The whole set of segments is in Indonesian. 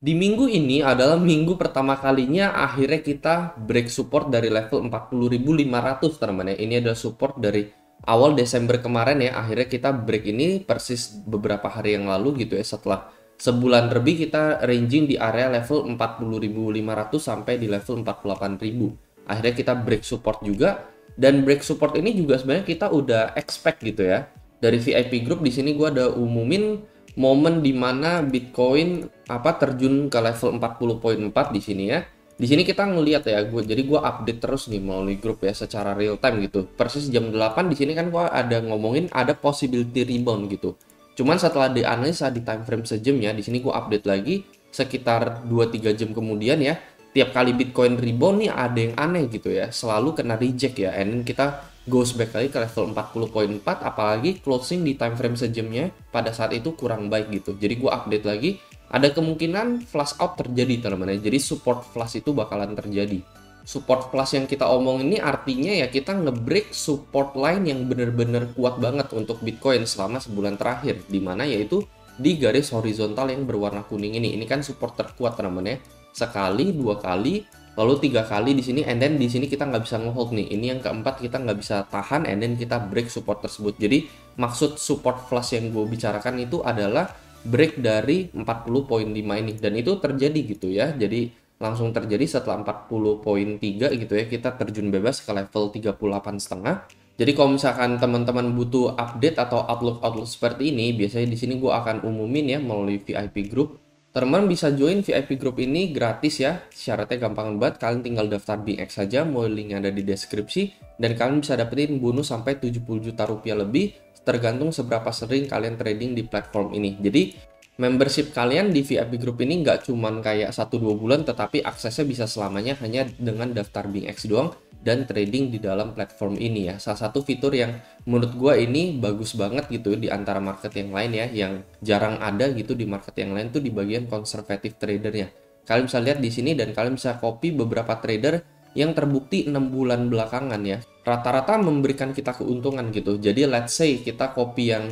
Di minggu ini adalah minggu pertama kalinya akhirnya kita break support dari level 40.500 teman-teman ya. Ini adalah support dari awal Desember kemarin ya. Akhirnya kita break ini persis beberapa hari yang lalu gitu ya. Setelah sebulan lebih kita ranging di area level 40.500 sampai di level 48.000. Akhirnya kita break support juga, dan break support ini juga sebenarnya kita udah expect gitu ya. Dari VIP group di sini gua ada umumin momen dimana Bitcoin terjun ke level 40.4 di sini ya. Di sini kita ngelihat ya, jadi gue update terus nih melalui grup ya secara real time gitu. Persis jam 8 di sini kan gue ada ngomongin ada possibility rebound gitu. Cuman setelah dianalisa di time frame sejam ya, di sini gue update lagi sekitar 2-3 jam kemudian ya. Tiap kali Bitcoin rebound nih ada yang aneh gitu ya, selalu kena reject ya. And then kita goes back lagi ke level 40.4, apalagi closing di time frame sejamnya pada saat itu kurang baik gitu. Jadi gue update lagi, ada kemungkinan flash out terjadi teman-teman. Jadi support flash itu bakalan terjadi. Support flash yang kita omong ini artinya ya kita ngebreak support line yang bener-bener kuat banget untuk Bitcoin selama sebulan terakhir, dimana yaitu di garis horizontal yang berwarna kuning ini. Ini kan support terkuat teman-teman ya. Sekali, dua kali, lalu 3 kali di sini, and then di sini kita nggak bisa ngehold nih. Ini yang keempat kita nggak bisa tahan, and then kita break support tersebut. Jadi maksud support flash yang gue bicarakan itu adalah break dari 40.5 ini, dan itu terjadi gitu ya. Jadi langsung terjadi setelah 40.3 gitu ya, kita terjun bebas ke level 38,5. Jadi kalau misalkan teman-teman butuh update atau outlook seperti ini, biasanya di sini gue akan umumin ya melalui VIP group. Teman bisa join VIP group ini gratis ya, syaratnya gampang banget, kalian tinggal daftar BingX saja, mau link ada di deskripsi, dan kalian bisa dapetin bonus sampai 70 juta rupiah lebih, tergantung seberapa sering kalian trading di platform ini. Jadi membership kalian di VIP group ini nggak cuman kayak 1-2 bulan, tetapi aksesnya bisa selamanya hanya dengan daftar BingX doang dan trading di dalam platform ini ya. Salah satu fitur yang menurut gue ini bagus banget gitu di antara market yang lain ya, yang jarang ada gitu di market yang lain tuh di bagian konservatif tradernya. Kalian bisa lihat di sini dan kalian bisa copy beberapa trader yang terbukti 6 bulan belakangan ya. Rata-rata memberikan kita keuntungan gitu. Jadi let's say kita copy yang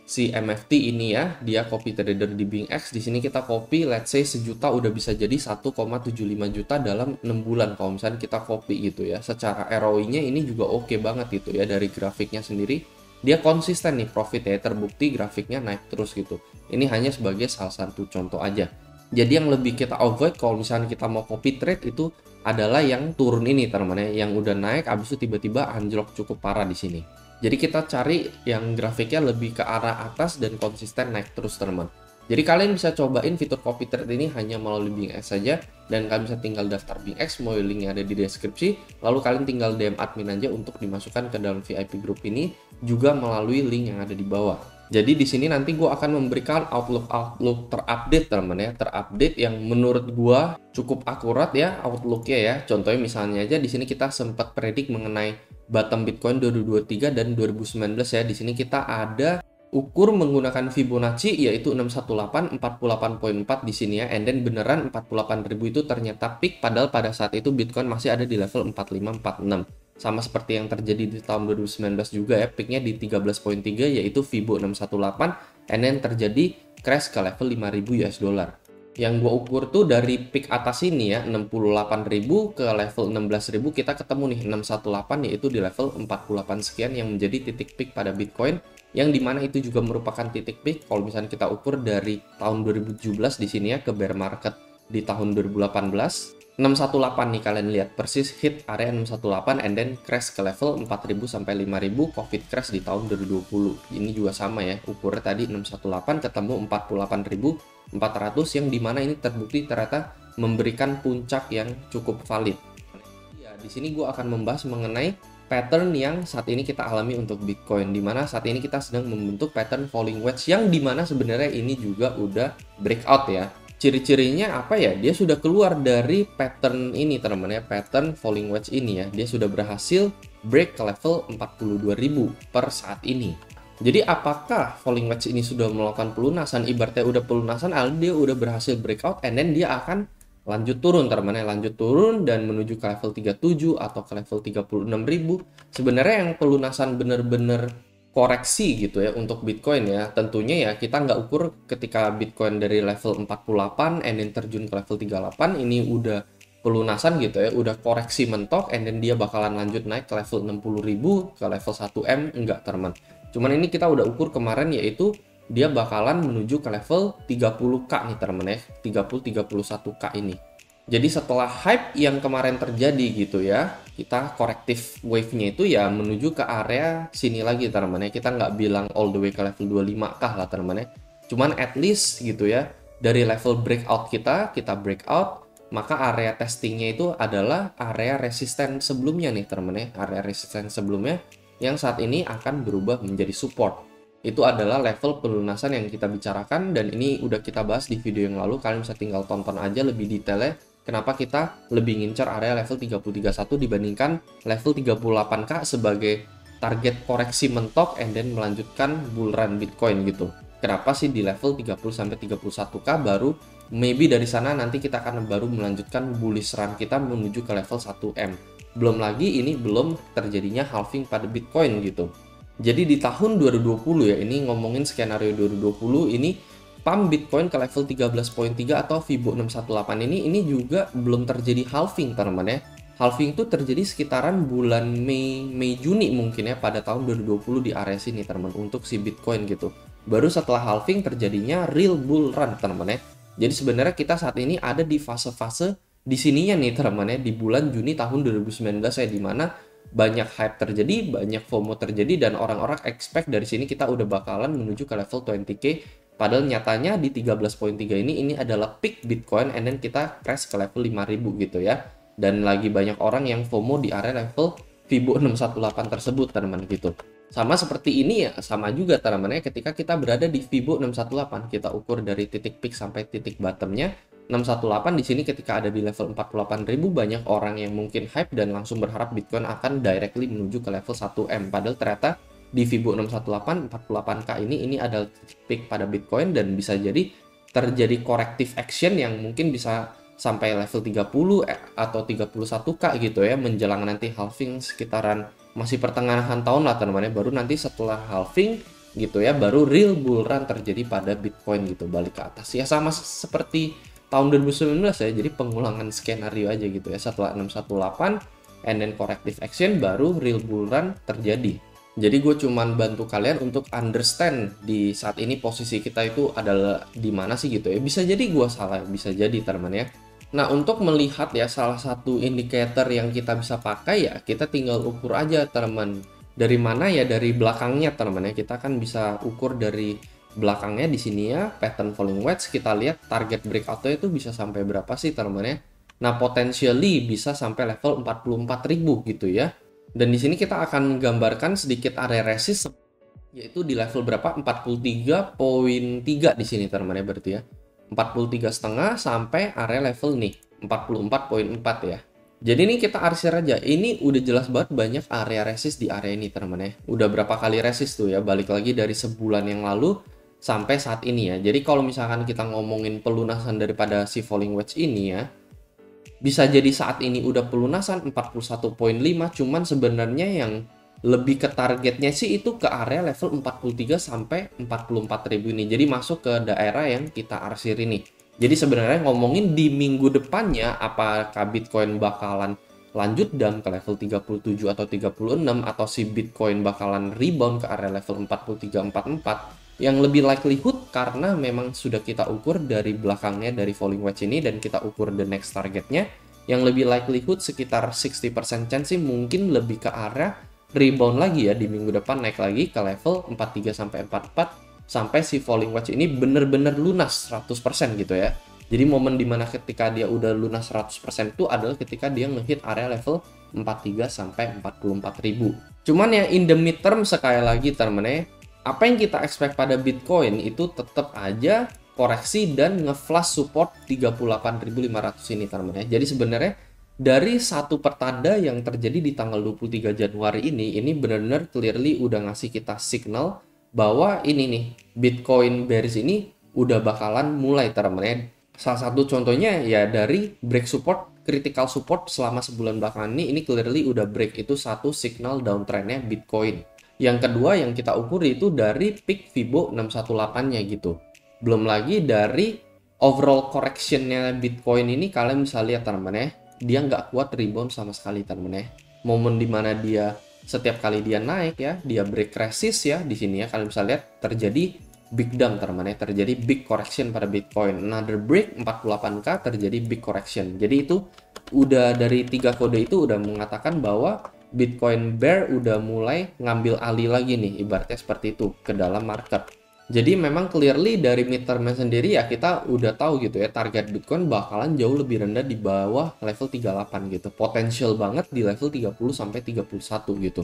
si MFT ini ya, dia copy trader di BingX, di sini kita copy let's say 1 juta udah bisa jadi 1,75 juta dalam 6 bulan kalau misalnya kita copy gitu ya. Secara ROI-nya ini juga oke banget gitu ya, dari grafiknya sendiri dia konsisten nih profit ya, terbukti grafiknya naik terus gitu. Ini hanya sebagai salah satu contoh aja. Jadi yang lebih kita avoid kalau misalnya kita mau copy trade itu adalah yang turun ini teman-teman ya, yang udah naik abis itu tiba-tiba anjlok cukup parah di sini. Jadi kita cari yang grafiknya lebih ke arah atas dan konsisten naik terus teman. Jadi kalian bisa cobain fitur copy trade ini hanya melalui BingX saja, dan kalian bisa tinggal daftar BingX, mau linknya ada di deskripsi, lalu kalian tinggal DM admin aja untuk dimasukkan ke dalam VIP group ini juga melalui link yang ada di bawah. Jadi di sini nanti gue akan memberikan outlook terupdate teman ya, terupdate yang menurut gue cukup akurat ya outlooknya ya. Contohnya misalnya aja di sini kita sempat predik mengenai bottom Bitcoin 2023 dan 2019 ya. Di sini kita ada ukur menggunakan Fibonacci yaitu 618 48.4 di sini ya, and then beneran 48.000 itu ternyata peak, padahal pada saat itu Bitcoin masih ada di level 4546. Sama seperti yang terjadi di tahun 2019 juga ya, peaknya di 13.3 yaitu Fibo 618, and then terjadi crash ke level 5.000 US dollar. Yang gue ukur tuh dari peak atas ini ya, 68.000 ke level 16.000 kita ketemu nih 618, yaitu di level 48 sekian yang menjadi titik peak pada Bitcoin, yang dimana itu juga merupakan titik peak kalau misalnya kita ukur dari tahun 2017 di sini ya ke bear market di tahun 2018. 618 nih kalian lihat persis hit area 618 and then crash ke level 4.000 sampai 5.000, covid crash di tahun 2020. Ini juga sama ya, ukurnya tadi 618 ketemu 48.400 yang dimana ini terbukti ternyata memberikan puncak yang cukup valid. Ya, di sini gue akan membahas mengenai pattern yang saat ini kita alami untuk Bitcoin, dimana saat ini kita sedang membentuk pattern falling wedge yang dimana sebenarnya ini juga udah breakout ya. Ciri-cirinya apa ya? Dia sudah keluar dari pattern ini teman-teman ya, pattern falling wedge ini ya. Dia sudah berhasil break ke level 42.000 per saat ini. Jadi apakah falling wedge ini sudah melakukan pelunasan? Ibaratnya udah pelunasan, dia udah berhasil breakout, and then dia akan lanjut turun teman-teman ya, lanjut turun dan menuju ke level 37 atau ke level 36.000. Sebenarnya yang pelunasan bener-bener koreksi gitu ya untuk Bitcoin ya. Tentunya ya kita nggak ukur ketika Bitcoin dari level 48 and then terjun ke level 38 ini udah pelunasan gitu ya, udah koreksi mentok and then dia bakalan lanjut naik ke level 60.000 ke level 1M, enggak teman. Cuman ini kita udah ukur kemarin yaitu dia bakalan menuju ke level 30k nih teman ya, 30-31k ini. Jadi setelah hype yang kemarin terjadi gitu ya, kita korektif wave-nya itu ya menuju ke area sini lagi teman-teman ya. Kita nggak bilang all the way ke level 25k lah teman-teman ya. Cuman at least gitu ya, dari level breakout kita breakout, maka area testingnya itu adalah area resisten sebelumnya nih teman-teman ya. Area resisten sebelumnya yang saat ini akan berubah menjadi support. Itu adalah level pelunasan yang kita bicarakan dan ini udah kita bahas di video yang lalu. Kalian bisa tinggal tonton aja lebih detailnya. Kenapa kita lebih ngincar area level 3031 dibandingkan level 38k sebagai target koreksi mentok and then melanjutkan bull run Bitcoin gitu. Kenapa sih di level 30-31k baru maybe dari sana nanti kita akan baru melanjutkan bullish run kita menuju ke level 1M. Belum lagi ini belum terjadinya halving pada Bitcoin gitu. Jadi di tahun 2020 ya, ini ngomongin skenario 2020 ini pump Bitcoin ke level 13.3 atau Fibo 618 ini juga belum terjadi halving teman-teman ya. Halving itu terjadi sekitaran bulan Mei Juni mungkin ya pada tahun 2020 di area sini teman-teman untuk si Bitcoin gitu. Baru setelah halving terjadinya real bull run teman-teman ya. Jadi sebenarnya kita saat ini ada di fase-fase di sininya nih teman-teman ya, di bulan Juni tahun 2019 ya, di mana banyak hype terjadi, banyak FOMO terjadi dan orang-orang expect dari sini kita udah bakalan menuju ke level 20k. Padahal nyatanya di 13.3 ini adalah peak Bitcoin and then kita crash ke level 5000 gitu ya. Dan lagi banyak orang yang FOMO di area level Fibo 618 tersebut teman-teman gitu. Sama seperti ini ya, sama juga teman-teman ya, ketika kita berada di Fibo 618 kita ukur dari titik peak sampai titik bottomnya 618 di sini ketika ada di level 48.000 banyak orang yang mungkin hype dan langsung berharap Bitcoin akan directly menuju ke level 1M. Padahal ternyata di Fibo 618 48k ini adalah peak pada Bitcoin dan bisa jadi terjadi corrective action yang mungkin bisa sampai level 30 atau 31k gitu ya, menjelang nanti halving sekitaran masih pertengahan tahun lah teman-teman ya. Baru nanti setelah halving gitu ya, baru real bull run terjadi pada Bitcoin gitu, balik ke atas ya, sama seperti tahun 2019 ya. Jadi pengulangan skenario aja gitu ya, setelah 618 and then corrective action baru real bull run terjadi. Jadi gue cuman bantu kalian untuk understand di saat ini posisi kita itu adalah di mana sih gitu ya. Bisa jadi gue salah, bisa jadi teman ya. Nah untuk melihat ya salah satu indikator yang kita bisa pakai ya, kita tinggal ukur aja teman. Dari mana ya, dari belakangnya teman ya. Kita kan bisa ukur dari belakangnya di sini ya, pattern falling wedge. Kita lihat target breakout-nya itu bisa sampai berapa sih teman ya. Nah potentially bisa sampai level 44.000 gitu ya. Dan di sini kita akan menggambarkan sedikit area resist yaitu di level berapa? 43.3 di sini teman-teman ya, berarti ya. 43,5 sampai area level nih 44.4 ya. Jadi ini kita arsir aja. Ini udah jelas banget banyak area resist di area ini teman-teman ya. Udah berapa kali resist tuh ya, balik lagi dari sebulan yang lalu sampai saat ini ya. Jadi kalau misalkan kita ngomongin pelunasan daripada si falling wedge ini ya, bisa jadi saat ini udah pelunasan 41.5, cuman sebenarnya yang lebih ke targetnya sih itu ke area level 43 sampai 44.000 ini. Jadi masuk ke daerah yang kita arsir ini. Jadi sebenarnya ngomongin di minggu depannya apakah Bitcoin bakalan lanjut down ke level 37 atau 36 atau si Bitcoin bakalan rebound ke area level 43-44, yang lebih likelihood karena memang sudah kita ukur dari belakangnya dari falling wedge ini dan kita ukur the next targetnya, yang lebih likelihood sekitar 60% chance sih mungkin lebih ke arah rebound lagi ya di minggu depan, naik lagi ke level 43 sampai 44 sampai si falling wedge ini bener-bener lunas 100% gitu ya. Jadi momen dimana ketika dia udah lunas 100% itu adalah ketika dia ngehit area level 43 sampai 44.000. Cuman ya in the midterm sekali lagi teman-teman, apa yang kita expect pada Bitcoin itu tetap aja koreksi dan nge-flash support 38.500 ini teman-teman ya. Jadi sebenarnya dari satu pertanda yang terjadi di tanggal 23 Januari ini benar-benar clearly udah ngasih kita signal bahwa ini nih Bitcoin bearish ini udah bakalan mulai teman-teman ya. Salah satu contohnya ya dari break support, critical support selama sebulan belakangan ini clearly udah break, itu satu signal downtrendnya Bitcoin. Yang kedua yang kita ukur itu dari peak Fibo 618-nya gitu. Belum lagi dari overall correction-nya Bitcoin ini, kalian bisa lihat teman-teman ya, dia nggak kuat rebound sama sekali teman-teman ya. Momen dimana dia setiap kali dia naik ya, dia break resist ya di sini ya, kalian bisa lihat terjadi big dump teman-teman ya, terjadi big correction pada Bitcoin. Another break 48k, terjadi big correction. Jadi itu udah dari 3 kode itu udah mengatakan bahwa Bitcoin bear udah mulai ngambil alih lagi nih, ibaratnya seperti itu ke dalam market. Jadi memang clearly dari midterm sendiri ya kita udah tahu gitu ya, target Bitcoin bakalan jauh lebih rendah di bawah level 38 gitu. Potensial banget di level 30 sampai 31 gitu.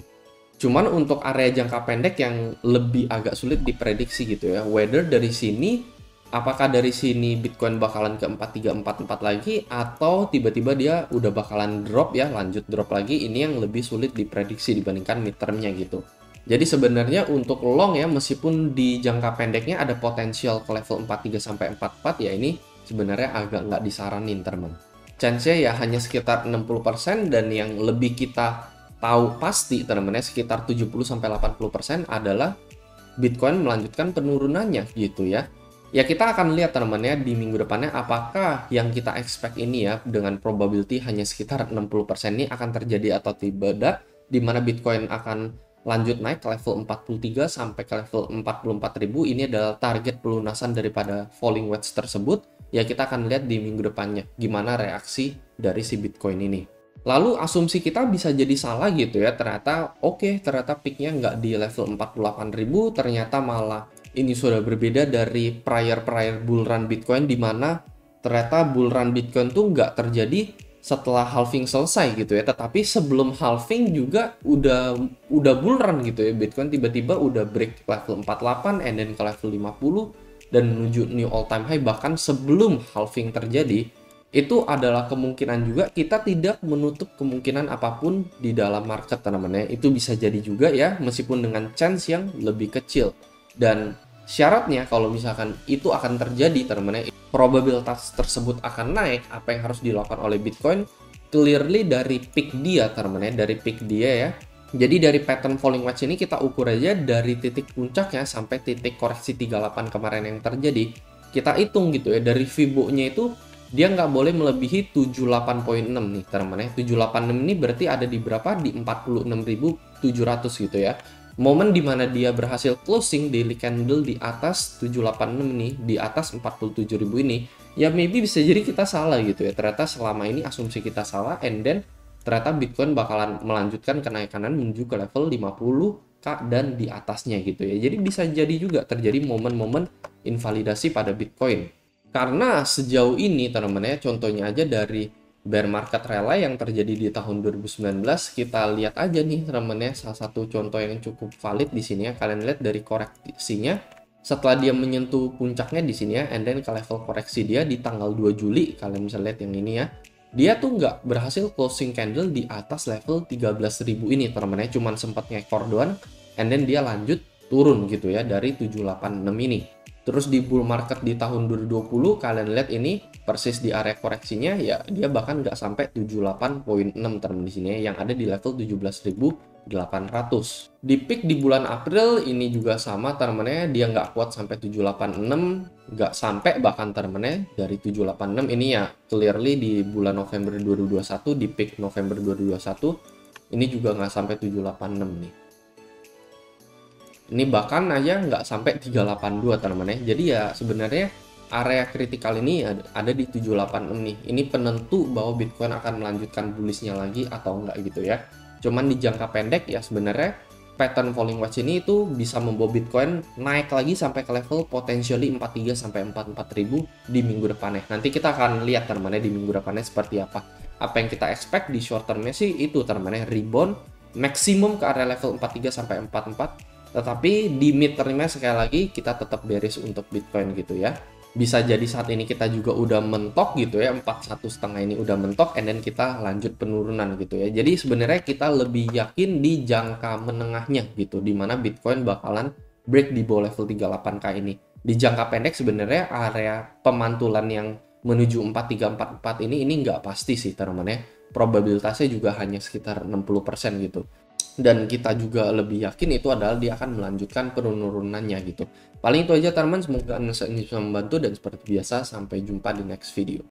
Cuman untuk area jangka pendek yang lebih agak sulit diprediksi gitu ya. Whether dari sini, apakah dari sini Bitcoin bakalan ke 4344 lagi, atau tiba-tiba dia udah bakalan drop ya, lanjut drop lagi, ini yang lebih sulit diprediksi dibandingkan midtermnya gitu. Jadi sebenarnya untuk long ya, meskipun di jangka pendeknya ada potensial ke level 43 sampai 44 ya, ini sebenarnya agak nggak disaranin teman. Chance-nya ya hanya sekitar 60%, dan yang lebih kita tahu pasti teman-teman ya, sekitar 70-80% adalah Bitcoin melanjutkan penurunannya gitu ya. Ya kita akan lihat teman-teman ya di minggu depannya apakah yang kita expect ini ya dengan probability hanya sekitar 60% ini akan terjadi atau tidak, di mana Bitcoin akan lanjut naik ke level 43 sampai ke level 44.000. Ini adalah target pelunasan daripada falling wedge tersebut. Ya kita akan lihat di minggu depannya gimana reaksi dari si Bitcoin ini. Lalu asumsi kita bisa jadi salah gitu ya, ternyata ternyata peaknya nggak di level 48.000, ternyata malah ini sudah berbeda dari prior bull run Bitcoin, di mana ternyata bull run Bitcoin tuh nggak terjadi setelah halving selesai gitu ya, tetapi sebelum halving juga udah bull run gitu ya, Bitcoin tiba-tiba udah break level 48 and then ke level 50 dan menuju new all time high bahkan sebelum halving terjadi. Itu adalah kemungkinan juga, kita tidak menutup kemungkinan apapun di dalam market teman-teman ya. Itu bisa jadi juga ya, meskipun dengan chance yang lebih kecil. Dan syaratnya kalau misalkan itu akan terjadi teman-teman ya, probabilitas tersebut akan naik, apa yang harus dilakukan oleh Bitcoin clearly dari peak dia teman-teman ya, dari peak dia ya. Jadi dari pattern falling wedge ini kita ukur aja dari titik puncaknya sampai titik koreksi 38 kemarin yang terjadi. Kita hitung gitu ya, dari Fibo-nya itu dia nggak boleh melebihi 78.6 nih teman-teman ya. 786 ini berarti ada di berapa? Di 46.700 gitu ya. Momen dimana dia berhasil closing daily candle di atas 786 nih, di atas 47.000 ini, ya maybe bisa jadi kita salah gitu ya. Ternyata selama ini asumsi kita salah, and then ternyata Bitcoin bakalan melanjutkan kenaikannya menuju ke level 50k dan di atasnya gitu ya. Jadi bisa jadi juga terjadi momen-momen invalidasi pada Bitcoin. Karena sejauh ini teman-teman ya, contohnya aja dari bear market rally yang terjadi di tahun 2019, kita lihat aja nih teman-teman ya, salah satu contoh yang cukup valid di sini ya. Kalian lihat dari koreksinya setelah dia menyentuh puncaknya di sini ya, and then ke level koreksi dia di tanggal 2 Juli, kalian bisa lihat yang ini ya. Dia tuh nggak berhasil closing candle di atas level 13.000 ini teman-teman ya, cuman sempat ngekor doang, and then dia lanjut turun gitu ya dari 786 ini. Terus di bull market di tahun 2020 kalian lihat ini persis di area koreksinya ya, dia bahkan nggak sampai 78.6 teman di sini ya, yang ada di level 17.800. Di peak di bulan April ini juga sama teman-teman, dia nggak kuat sampai 786, nggak sampai bahkan teman-teman dari 786 ini ya, clearly di bulan November 2021, di peak November 2021 ini juga nggak sampai 786 nih. Ini bahkan aja nggak sampai 382 teman-teman ya. Jadi ya sebenarnya area kritikal ini ada di 786 nih. Ini penentu bahwa Bitcoin akan melanjutkan bullishnya lagi atau enggak gitu ya. Cuman di jangka pendek ya sebenarnya pattern falling wedge ini itu bisa membawa Bitcoin naik lagi sampai ke level potentially 43 sampai 44 ribu di minggu depannya. Nanti kita akan lihat teman-teman di minggu depannya seperti apa. Apa yang kita expect di short termnya sih itu teman-teman, rebound maksimum ke area level 43 sampai 44. Tetapi di mid-termnya sekali lagi kita tetap bearish untuk Bitcoin gitu ya. Bisa jadi saat ini kita juga udah mentok gitu ya, 41,5 ini udah mentok, and then kita lanjut penurunan gitu ya. Jadi sebenarnya kita lebih yakin di jangka menengahnya gitu, dimana Bitcoin bakalan break di bawah level 38k ini. Di jangka pendek sebenarnya area pemantulan yang menuju 4344 ini nggak pasti sih teman-teman ya. Probabilitasnya juga hanya sekitar 60% gitu. dan kita juga lebih yakin itu adalah dia akan melanjutkan penurunannya gitu. Paling itu aja teman-teman, semoga ini bisa membantu dan seperti biasa sampai jumpa di next video.